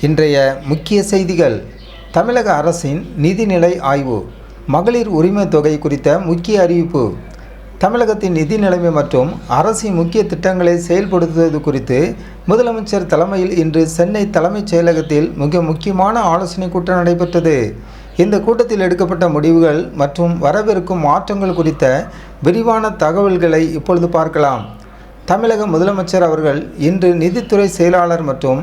இன்றைய முக்கிய செய்திகள். தமிழக அரசின் நிதிநிலை ஆய்வு. மகளிர் உரிமை தொகை குறித்த முக்கிய அறிவிப்பு. தமிழகத்தின் நிதி நிலைமை மற்றும் அரசின் முக்கிய திட்டங்களை செயல்படுத்துவது குறித்து முதலமைச்சர் தலைமையில் இன்று சென்னை தலைமைச் செயலகத்தில் மிக முக்கியமான ஆலோசனை கூட்டம் நடைபெற்றது. இந்த கூட்டத்தில் எடுக்கப்பட்ட முடிவுகள் மற்றும் வரவிருக்கும் மாற்றங்கள் குறித்த விரிவான தகவல்களை இப்பொழுது பார்க்கலாம். தமிழக முதலமைச்சர் அவர்கள் இன்று நிதித்துறை செயலாளர் மற்றும்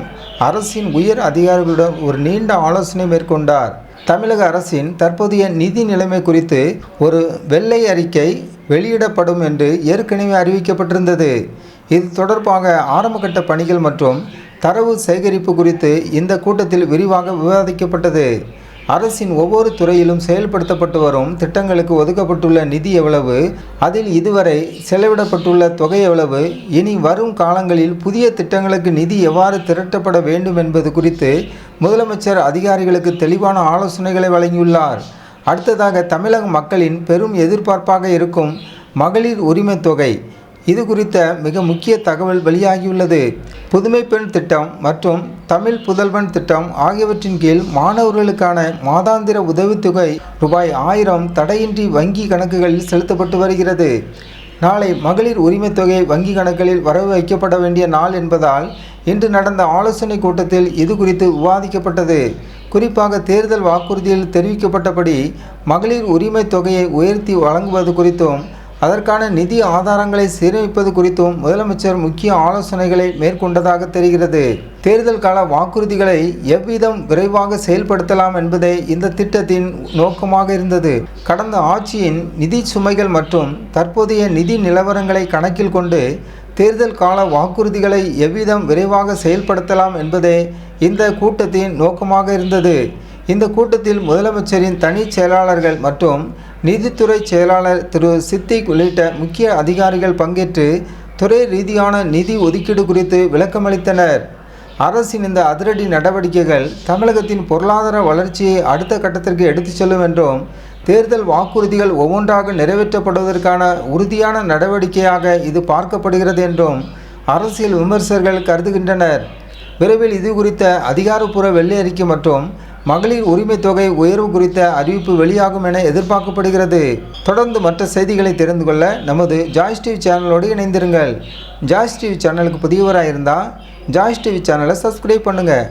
அரசின் உயர் அதிகாரிகளுடன் ஒரு நீண்ட ஆலோசனை மேற்கொண்டார். தமிழக அரசின் தற்போதைய நிதி நிலைமை குறித்து ஒரு வெள்ளை அறிக்கை வெளியிடப்படும் என்று ஏற்கனவே அறிவிக்கப்பட்டிருந்தது. இது தொடர்பாக ஆரம்பகட்ட பணிகள் மற்றும் தரவு சேகரிப்பு குறித்து இந்த கூட்டத்தில் விரிவாக விவாதிக்கப்பட்டது. அரசின் ஒவ்வொரு துறையிலும் செயல்படுத்தப்பட்டு வரும் திட்டங்களுக்கு ஒதுக்கப்பட்டுள்ள நிதி எவ்வளவு, அதில் இதுவரை செலவிடப்பட்டுள்ள தொகை எவ்வளவு, இனி வரும் காலங்களில் புதிய திட்டங்களுக்கு நிதி எவ்வாறு திரட்டப்பட வேண்டும் என்பது குறித்து முதலமைச்சர் அதிகாரிகளுக்கு தெளிவான ஆலோசனைகளை வழங்கியுள்ளார். அடுத்ததாக தமிழக மக்களின் பெரும் எதிர்பார்ப்பாக இருக்கும் மகளிர் உரிமை தொகை, இது குறித்த மிக முக்கிய தகவல் வெளியாகியுள்ளது. புதுமை பெண் திட்டம் மற்றும் தமிழ் புதல்வன் திட்டம் ஆகியவற்றின் கீழ் மாணவர்களுக்கான மாதாந்திர உதவித்தொகை ரூபாய் 1000 தடையின்றி வங்கி கணக்குகளில் செலுத்தப்பட்டு வருகிறது. நாளை மகளிர் உரிமை தொகை வங்கி கணக்குகளில் வரவு வைக்கப்பட வேண்டிய நாள் என்பதால் இன்று நடந்த ஆலோசனை கூட்டத்தில் இது குறித்து விவாதிக்கப்பட்டது. குறிப்பாக தேர்தல் வாக்குறுதியில் தெரிவிக்கப்பட்டபடி மகளிர் உரிமை தொகையை உயர்த்தி வழங்குவது குறித்தும் அதற்கான நிதி ஆதாரங்களை சீரமைப்பது குறித்தும் முதலமைச்சர் முக்கிய ஆலோசனைகளை மேற்கொண்டதாக தெரிகிறது. தேர்தல் கால வாக்குறுதிகளை எவ்விதம் விரைவாக செயல்படுத்தலாம் என்பதே இந்த திட்டத்தின் நோக்கமாக இருந்தது. கடந்த ஆட்சியின் நிதி சுமைகள் மற்றும் தற்போதைய நிதி நிலவரங்களை கணக்கில் கொண்டு தேர்தல் கால வாக்குறுதிகளை எவ்விதம் விரைவாக செயல்படுத்தலாம் என்பதே இந்த கூட்டத்தின் நோக்கமாக இருந்தது. இந்த கூட்டத்தில் முதலமைச்சரின் தனி செயலாளர்கள் மற்றும் நீதித்துறை செயலாளர் திரு சித்திக் உள்ளிட்ட முக்கிய அதிகாரிகள் பங்கேற்று துறை ரீதியான நிதி ஒதுக்கீடு குறித்து விளக்கமளித்தனர். அரசின் இந்த அதிரடி நடவடிக்கைகள் தமிழகத்தின் பொருளாதார வளர்ச்சியை அடுத்த கட்டத்திற்கு எடுத்துச் செல்லும் என்றும் தேர்தல் வாக்குறுதிகள் ஒவ்வொன்றாக நிறைவேற்றப்படுவதற்கான உறுதியான நடவடிக்கையாக இது பார்க்கப்படுகிறது என்றும் அரசியல் விமர்சகர்கள் கருதுகின்றனர். விரைவில் இது குறித்த அதிகாரப்பூர்வ வெள்ளை அறிக்கை மற்றும் மகளிர் உரிமை தொகை உயர்வு குறித்த அறிவிப்பு வெளியாகும் என எதிர்பார்க்கப்படுகிறது. தொடர்ந்து மற்ற செய்திகளை தெரிந்து கொள்ள நமது ஜாய்ஸ் டிவி சேனலோடு இணைந்திருங்கள். ஜாய்ஸ் டிவி சேனலுக்கு புதியவராக இருந்தால் ஜாய்ஸ் டிவி சேனலை சப்ஸ்கிரைப் பண்ணுங்கள்.